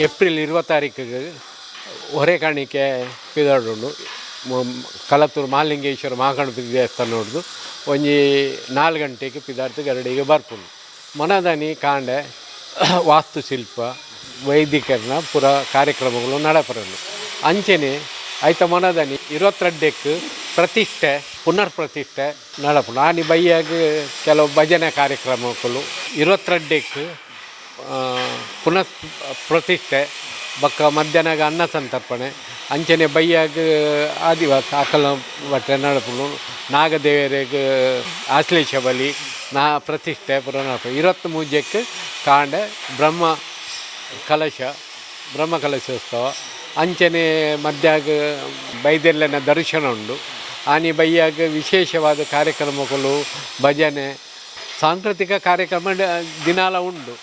April 20 ಹೊರೆಕಾಣಿಕೆ ಪಿದಾಡುಂಡು ಕಲತ್ತೂರು Mahalingeshwara Mahaganapati ದೇವಸ್ಥಾನ ನೋಡ್ದು ಒಂಜಿ 4 ಗಂಟೆಗೆ ಪಿದಾರ್ಥ ಗರಡಿಗೆ ಬರ್ಪುಂಡು. ಮನದನಿ ಕಾಂಡೆ ವಾಸ್ತುಶಿಲ್ಪ ವೈದಿಕರಣ ಪುರ ಕಾರ್ಯಕ್ರಮಗಳು ನಡಪರಲು ಅಂಚನೆ ಐತ ಮನದನಿ 22ಕ್ಕೆ ಪ್ರತಿಷ್ಠೆ ಪುನರ್ ಪ್ರತಿಷ್ಠೆ ನಡಪುಂಡು. ಆನಿ ಬೈಯಾಗ ಕೆಲವು ಭಜನೆ ಕಾರ್ಯಕ್ರಮಗಳು 22ಕ್ಕೆ ಪುನಃ ಪ್ರತಿಷ್ಠೆ ಬಕ್ಕ ಮಧ್ಯಾಹ್ನಗ ಅನ್ನ ಸಂತರ್ಪಣೆ ಅಂಚನೆ ಬೈಯಾಗ ಆದಿವಾಸ ಆಕಲ ಬಟ್ಟೆ ನಡಪುಂಡು. ನಾಗದೇವರಿಗೆ ಆಶ್ಲೇಷ ಬಲಿ ಪ್ರತಿಷ್ಠೆ ಪುರ ನಡಪು 23ಕ್ಕೆ ಕಾಂಡೆ ಬ್ರಹ್ಮ ಕಲಶೋತ್ಸವ ಅಂಚನೆ ಮಧ್ಯಾಗ ಬೈದೆಲ್ಲನ ದರ್ಶನ ಉಂಡು. ಆನಿ ಬೈಯಾಗ ವಿಶೇಷವಾದ ಕಾರ್ಯಕ್ರಮಗಳು ಭಜನೆ ಸಾಂಸ್ಕೃತಿಕ ಕಾರ್ಯಕ್ರಮ ದಿನಾಲ ಉಂಡು.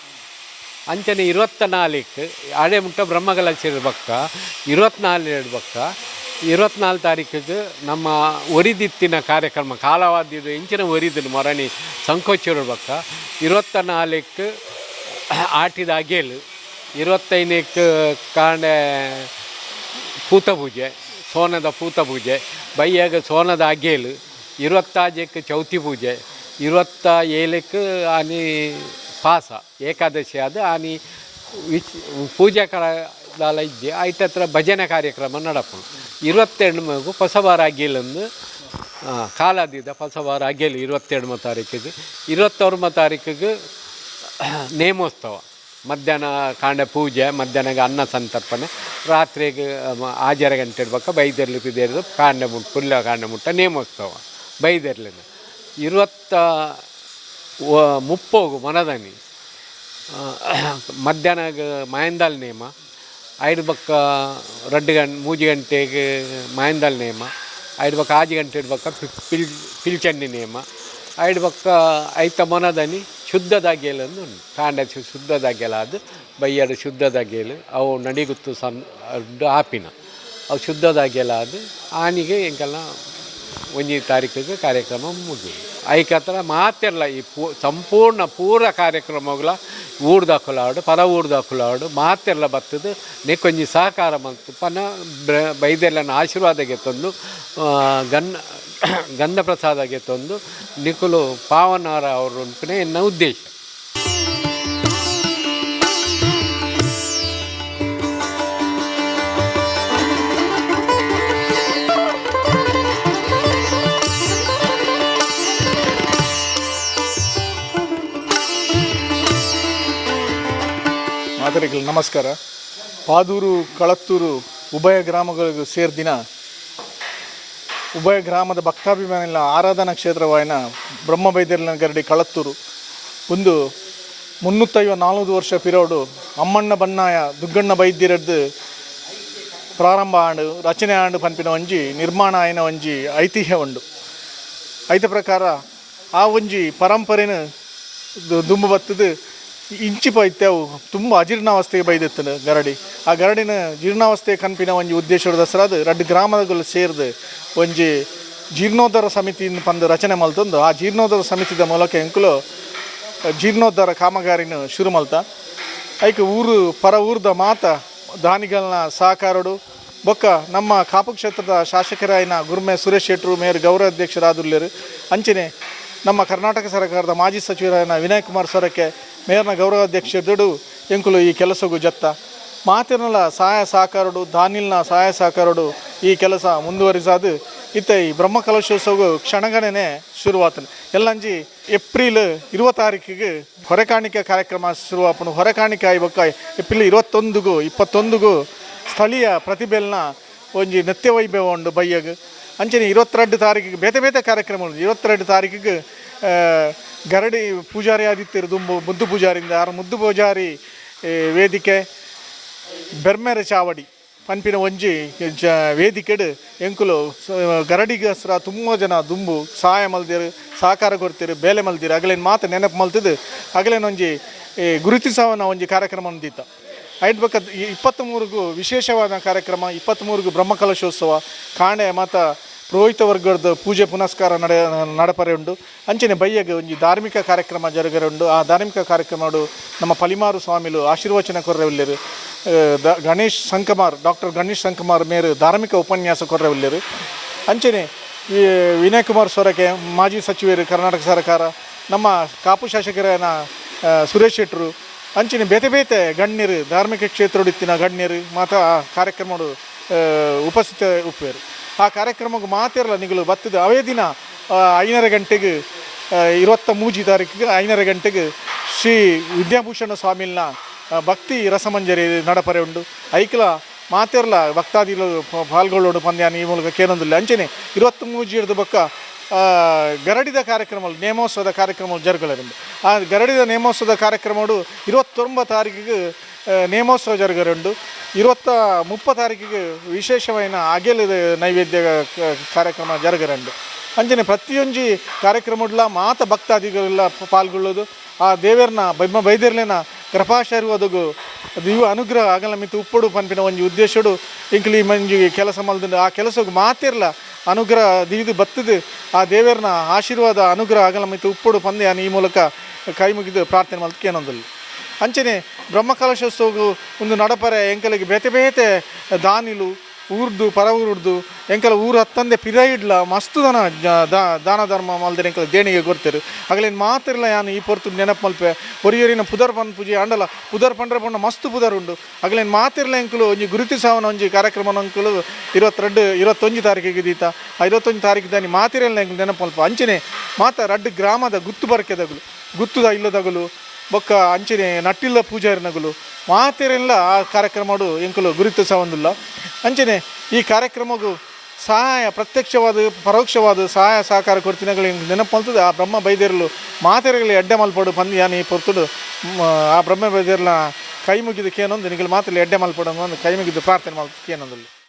ಅಂಚನೆ 24ಕ್ಕೆ ಆಡೆ ಮುಟ್ಟ ಬ್ರಹ್ಮಕಲಶ ಇರ್ಬಕ್ಕ 24 ತಾರೀಕಿಗೆ ನಮ್ಮ ಒರಿದಿತ್ತಿನ ಕಾರ್ಯಕ್ರಮ ಕಾಲವಾದ್ಯದ ಇಂಚಿನ ಒರಿದಿನ ಮರಣಿ ಸಂಕೋಚರು ಇರ್ಬಕ್ಕ 24ಕ್ಕೆ ಆಟಿದ ಅಗೇಲು 25ಕ್ಕೆ ಕಾಂಡೆ ಪೂತ ಪೂಜೆ ಸೋನದ ಪೂತ ಪೂಜೆ ಬೈಯಾಗ ಸೋನದ ಅಗೇಲು 26ಕ್ಕೆ ಚೌತಿ ಪೂಜೆ 27ಕ್ಕೆ ಆನಿ ಪಾಸ ಏಕಾದಶಿ ಆದ ಆನಿ ಪೂಜಾ ಕಾಲ ಇದ್ದೆ ಆಯ್ತತ್ರ ಭಜನೆ ಕಾರ್ಯಕ್ರಮ ನಡಪುಂಡು. 22 ಪಸವಾರ ಅಗೇಲಂದು ಕಾಲಾದಿದ ಪಸವಾರ ಅಗೇಲು 22 ತಾರೀಕಿಗೆ 21 ತಾರೀಕಿಗೆ ನೇಮೋತ್ಸವ ಮಧ್ಯಾಹ್ನ ಕಾಂಡೆ ಪೂಜೆ ಮಧ್ಯಾಹ್ನಗೆ ಅನ್ನ ಸಂತರ್ಪಣೆ ರಾತ್ರಿಗೆ 6 ಗಂಟೆ ಇಡ್ಬೇಕ ಬೈದರ್ಲಿ ಪಿದೇರಿದು ಕಾಂಡೆ ಮುಟ್ಟ ಪುಲ್ಲ ಕಾಂಡೆ ಮುಟ್ಟ ನೇಮೋತ್ಸವ ಬೈದರ್ಲಿನ 30 ಮನದನಿ ಮಧ್ಯಾಹ್ನ ಮಾಯಂದಾಲ್ ನೇಮ 5 ಬಕ್ಕ 3 ಗಂಟೆಗೆ ಮಾಯಂದಾಲ್ ನೇಮ 5 ಬಕ್ಕ 6 ಗಂಟೆ ಇಡ್ಬೇಕ ಪಿಲ್ಚಂಡಿ ನೇಮ 5 ಬಕ್ಕ ಐತ ಮನದನಿ ಶುದ್ಧದಾಗೇಲಂದು ಉಂಟು. ಕಾಂಡೆ ಶುದ್ಧದಾಗೇಲ ಅದು ಬೈಯಡು ಶುದ್ಧದಾಗೇಲು ಅವು ನಡಿಗುತ್ತು ಆಪಿನ ಅವು ಶುದ್ಧದಾಗೇಲ ಅದು ಆನಿಗೆ ಎಂಕೆಲ್ಲ 1 ತಾರೀಕಿಗೆ ಕಾರ್ಯಕ್ರಮ ಮುಗಿದು ಐಕತ್ರ ಮಾತೆಲ್ಲ ಈ ಸಂಪೂರ್ಣ ಪೂರ ಕಾರ್ಯಕ್ರಮಗಳ ಊರ್ದಾಕುಲಾಡು ಪರ ಊರ್ದಾಕುಲಾಡು ಮಾತೆಲ್ಲ ಬರ್ತದೆ ನೆಕ್ಕೊಂಜಿ ಸಹಕಾರ ಬಂತು ಪನ ಬೈದೆಲ್ಲನ ಆಶೀರ್ವಾದಗೆ ತಂದು ಗಂಧ ಪ್ರಸಾದಗೆ ತಂದು ನಿಖುಲು ಪಾವನಾರ ಅವರು ಉಂಟು ಎನ್ನ ಉದ್ದೇಶ. ಮಾತರಿಗಳು ನಮಸ್ಕಾರ. ಪಾದೂರು ಕಳತ್ತೂರು ಉಭಯ ಗ್ರಾಮಗಳಿಗೂ ಸೇರಿದಿನ ಉಭಯ ಗ್ರಾಮದ ಭಕ್ತಾಭಿಮಾನಿಗಳ ಆರಾಧನಾ ಕ್ಷೇತ್ರವಾಯಿನ ಬ್ರಹ್ಮಬೈದರ್ಲಿನ ಗರಡಿ ಕಳತ್ತೂರು ಒಂದು 354 ವರ್ಷ ಪಿರೋಡು ಅಮ್ಮಣ್ಣ ಬನ್ನಾಯ ದುಗ್ಗಣ್ಣ ಬೈದ್ಯರದ್ದು ಪ್ರಾರಂಭ ಆಂಡು ರಚನೆ ಆಂಡು ಪನ್ಪಿನ ಒಂಜಿ ನಿರ್ಮಾಣ ಆಯ್ನ ಒಂಜಿ ಐತಿಹ್ಯ ಉಂಡು. ಐತ ಪ್ರಕಾರ ಆ ಒಂಜಿ ಪರಂಪರೆನ ದುಂಬು ಬತ್ತದು ಇಂಚಿ ಪೈತ್ಯವು ತುಂಬ ಅಜೀರ್ಣಾವಸ್ಥೆಗೆ ಬೈದಿತ್ತು ಗರಡಿ. ಆ ಗರಡಿನ ಜೀರ್ಣಾವಸ್ಥೆ ಕನ್ಪಿನ ಒಂಜಿ ಉದ್ದೇಶದ ದಸರಾದು 2 ಗ್ರಾಮಗಳು ಸೇರಿದು ಒಂಜಿ ಜೀರ್ಣೋದ್ಧಾರ ಸಮಿತಿಯಿಂದ ಪಂದು ರಚನೆ ಮಲ್ತಂದು ಆ ಜೀರ್ಣೋದ್ಧಾರ ಸಮಿತಿದ ಮೂಲಕ ಎಂಕುಲು ಜೀರ್ಣೋದ್ಧಾರ ಕಾಮಗಾರಿನ ಶುರು ಮಲ್ತ ಐಕೆ ಪರ ಊರ್ದ ಮಾತ ದಾನಿಗಳನ್ನ ಸಹಕಾರಡು ಬೊಕ್ಕ ನಮ್ಮ ಕಾಪು ಕ್ಷೇತ್ರದ ಶಾಸಕರಾಯಿನ ಗುರುಮೆ ಸುರೇಶ್ ಶೆಟ್ಟರು ಮೇಯರ್ ಗೌರವಾಧ್ಯಕ್ಷರಾದುಲ್ಲೇರು ಅಂಚನೆ ನಮ್ಮ ಕರ್ನಾಟಕ ಸರ್ಕಾರದ ಮಾಜಿ ಸಚಿವರಾಯನ ವಿನಯ್ ಕುಮಾರ್ ಸರಕ್ಕೆ ಮೇಯರ್ನ ಗೌರವಾಧ್ಯಕ್ಷರು ಎಂಕುಲು ಈ ಕೆಲಸಗೂ ಜತ್ತ ಮಾತಿನಲ್ಲ ಸಹಾಯ ಸಹಕಾರಡು ದಾನಿಲ್ನ ಸಹಾಯ ಸಹಕಾರಡು ಈ ಕೆಲಸ ಮುಂದುವರಿಸಾದು ಇತ್ತ ಈ ಬ್ರಹ್ಮಕಲಶೋತ್ಸವ ಕ್ಷಣಗಣನೆ ಶುರುವಾತನು ಎಲ್ಲಂಜಿ ಏಪ್ರಿಲ್ 20 ಹೊರೆಕಾಣಿಕೆ ಕಾರ್ಯಕ್ರಮ ಶುರುವಾಪನು. ಹೊರೆಕಾಣಿಕೆ ಆಯ್ಬಕ್ಕ ಏಪ್ರಿಲ್ 21 ಸ್ಥಳೀಯ ಪ್ರತಿಭೆಲ್ನ ಒಂಜಿ ನೃತ್ಯ ವೈಭವ ಉಂಡು ಬೈಯಗ ಅಂಚನೆ 22 ಬೇತೆ ಬೇತೆ ಕಾರ್ಯಕ್ರಮ ಉಂಟು. 22 ಗರಡಿ ಪೂಜಾರಿ ಆದಿತ್ಯರು ಮುದ್ದು ಪೂಜಾರಿಂದ ಮುದ್ದು ಪೂಜಾರಿ ವೇದಿಕೆ ಬೆರ್ಮೆರೆ ಚಾವಡಿ ಪನ್ಪಿನ ಒಂಜಿ ವೇದಿಕೆಡು ಎಂಕುಲು ಗರಡಿಗಸ್ರ ತುಂಬ ಜನ ದುಂಬು ಸಹಾಯ ಮಲ್ದಿರು ಸಹಕಾರ ಕೊಡ್ತೀರು ಬೇಲೆ ಮಲ್ದಿರು ಅಗಲೇನು ಮಾತು ನೆನಪು ಮಲ್ತಿದ್ದು ಅಗಲೇನೊಂಜಿ ಗುರುತಿಸವನ ಒಂಜಿ ಕಾರ್ಯಕ್ರಮ ಅಂದಿತ್ತ. ಐಟ್ ಬಕ್ಕ 23 ವಿಶೇಷವಾದ ಕಾರ್ಯಕ್ರಮ 23 ಬ್ರಹ್ಮಕಲಶೋತ್ಸವ ಕಾಣೆ ಮತ್ತು ಪುರೋಹಿತ ವರ್ಗದ ಪೂಜೆ ಪುನಸ್ಕಾರ ನಡಪರೆ ಉಂಡು. ಅಂಚನೆ ಬಯ್ಯಗೆ ಒಂಜಿ ಧಾರ್ಮಿಕ ಕಾರ್ಯಕ್ರಮ ಜರುಗರೆ ಉಂಡು. ಆ ಧಾರ್ಮಿಕ ಕಾರ್ಯಕ್ರಮ ನಮ್ಮ ಪಲಿಮಾರು ಸ್ವಾಮಿಲು ಆಶೀರ್ವಚನ ಕೊರ್ರೆ ಉಳ್ಳೇರು. ಗಣೇಶ್ ಸಂಕಮಾರ್ ಡಾಕ್ಟರ್ ಗಣೇಶ್ ಸಂಕಮಾರ್ ಮೇರು ಧಾರ್ಮಿಕ ಉಪನ್ಯಾಸ ಕೊರ್ರವಿಲ್ಲರು ಅಂಚನೆ ಈ ವಿನಯ್ ಕುಮಾರ್ ಸೊರಕೆ ಮಾಜಿ ಸಚಿವರು ಕರ್ನಾಟಕ ಸರ್ಕಾರ ನಮ್ಮ ಕಾಪು ಶಾಸಕರನ ಸುರೇಶ್ ಶೆಟ್ಟರು ಅಂಚಿನ ಬೇತೆ ಬೇತೆ ಗಣ್ಯರು ಧಾರ್ಮಿಕ ಕ್ಷೇತ್ರಡಿತ್ತಿನ ಗಣ್ಯರು ಮಾತ ಆ ಕಾರ್ಯಕ್ರಮ ಉಪಸ್ಥಿತ ಉಪ್ಪೇರು ಆ ಕಾರ್ಯಕ್ರಮಕ್ಕೆ ಮಾತಿರಲ್ಲ ನಿಗಲು ಬತ್ತದ ಅವೇ ದಿನ 5:30 ಗಂಟೆಗೆ 23 ತಾರೀಕಿಗೆ 5:30 ಗಂಟೆಗೆ ಶ್ರೀ ವಿದ್ಯಾಭೂಷಣ ಸ್ವಾಮಿಲ್ನ ಭಕ್ತಿ ರಸಮಂಜರಿ ನಡಪರೆ ಉಂಡು ಐಕ್ಲ ಮಾತಿರಲ್ಲ ಭಕ್ತಾದಿಗಳು ಪಾಲ್ಗೊಳ್ಳೋಡು ಪಂದ್ಯಾನ ಈ ಮೂಲಕ ಕೇಳೊಂದಿಲ್ಲ ಅಂಚನೆ 23 ಬೊಕ್ಕ ಗರಡಿದ ಕಾರ್ಯಕ್ರಮ ನೇಮೋತ್ಸವದ ಕಾರ್ಯಕ್ರಮ ಜರುಗಲರುಂಡು ಆ ಗರಡಿದ ನೇಮೋತ್ಸವದ ಕಾರ್ಯಕ್ರಮಗಳು 29 ತಾರೀಕಿಗೆ ನೇಮೋತ್ಸವ ಜರುಗರುಂಡು 30 ತಾರೀಕಿಗೆ ವಿಶೇಷವಾದ ಅಗೆಲದ ನೈವೇದ್ಯ ಕಾರ್ಯಕ್ರಮ ಜರುಗರಂಡು ಅಂಚನೆ ಪ್ರತಿಯೊಂದು ಕಾರ್ಯಕ್ರಮಡ್ಲ ಮಾತ ಭಕ್ತಾದಿಗಳೆಲ್ಲ ಪಾಲ್ಗೊಳ್ಳೋದು ಆ ದೇವರನ್ನ ಬೈದೇರ್ಲಿನ ಕೃಪಾಶೀರ್ವಾದಗೂ ದಿವ್ಯ ಅನುಗ್ರಹ ಆಗಲ ಮಿತ್ತು ಉಪ್ಪಡು ಪನ್ಪಿನ ಒಂದು ಉದ್ದೇಶಡು ಇಂಕ್ಲಿ ಮಂಜಿಗೆ ಕೆಲಸ ಮಲ್ದಿಂದ ಆ ಕೆಲಸಕ್ಕೆ ಮಾತಿರಲ್ಲ ಅನುಗ್ರಹ ದಿವ್ದು ಬತ್ತದು ಆ ದೇವರನ್ನ ಆಶೀರ್ವಾದ ಅನುಗ್ರಹ ಆಗಲ ಮಿತ್ತು ಉಪ್ಪಡು ಪಂದ್ಯ ಈ ಮೂಲಕ ಕೈ ಮುಗಿದು ಪ್ರಾರ್ಥನೆ ಮಾಡ್ಲಿಕ್ಕೆ ಏನೊಂದಿಲ್ಲ ಅಂಚನೆ ಬ್ರಹ್ಮಕಲಶೋತ್ಸವಗೂ ಒಂದು ನಡಪರೆ ಎಂಕಲಿಗೆ ಬೇತೆ ಬೇತೆ ದಾನಿಲು ಊರ್ದು ಪರ ಊರ್ದು ಎಂಕಲ ಊರು ಹತ್ತಂದೆ ಪಿರೈಡ್ಲ ಮಸ್ತು ದಾನ ಧರ್ಮ ಮಲ್ದಿರ ಎಂಕಲ ದೇಣಿಗೆ ಕೊಡ್ತಾರೆ ಆಗಲೇನು ಮಾತಿರಲ್ಲ ಯಾನು ಈ ಪೊರ್ತು ನೆನಪು ಮಲ್ಪೆ ಹೊರಿಯರಿನ ಪುದರ್ ಪನ್ ಪೂಜೆ ಅಂಡಲ ಪುದರ್ ಪಂಡ್ರೆ ಪಂಡ ಮಸ್ತು ಪುದರ್ ಉಂಡು ಆಗಲೇನು ಮಾತಿರಲ್ಲ ಎಂಕಲು ಒಂಜಿ ಗುರುತಿಸಾವನ ಒಂಜಿ ಕಾರ್ಯಕ್ರಮ ಅಂಕಲು 21 ತಾರೀಕಿಗೆ ದೀತ ಆ 21 ತಾರೀಕು ದಾನಿ ಮಾತಿರಲ್ಲ ಎಂಕಲು ನೆನಪು ಮಲ್ಪ ಅಂಚನೆ ಮಾತ ರಡ್ಡು ಗ್ರಾಮದ ಗುತ್ತು ಬರಕೆದಗಲು ಗುತ್ತುದ ಇಲ್ಲದಗಲು ಬೊಕ್ಕ ಅಂಚನೆ ನಟ್ಟಿಲ್ಲ ಪೂಜಾರಿನಗಲು ಮಾತಿರೆಲ್ಲ ಆ ಕಾರ್ಯಕ್ರಮಡು ಎಂಕಲು ಗುರುತಿಸವಂದಿಲ್ಲ ಅಂಚನೆ ಈ ಕಾರ್ಯಕ್ರಮಗೂ ಸಹಾಯ ಪ್ರತ್ಯಕ್ಷವಾದ ಪರೋಕ್ಷವಾದ ಸಹಾಯ ಸಹಕಾರ ಕೊಡ್ತಿನಗಳು ನೆನಪು ಮಲ್ತದೆ ಆ ಬ್ರಹ್ಮ ಬೈದೇರ್ಲು ಮಾತೆರೆಗಳು ಎಡ್ಡೆ ಮಲ್ಪಡು ಪಂದು ಯಾನು ಈ ಪೊರ್ತುಡು ಆ ಬ್ರಹ್ಮ ಬೈದೇರ್ಲ ಕೈ ಮುಗಿದು ಕೇನೊಂದು ನಿಗಲು ಮಾತಲ್ಲಿ ಎಡ್ಡೆ ಮಲ್ಪಡು ಒಂದು ಕೈ ಮುಗಿದು ಪ್ರಾರ್ಥನೆ ಮಾಡ್ತು ಕೇನೊಂದಲ್ಲಿ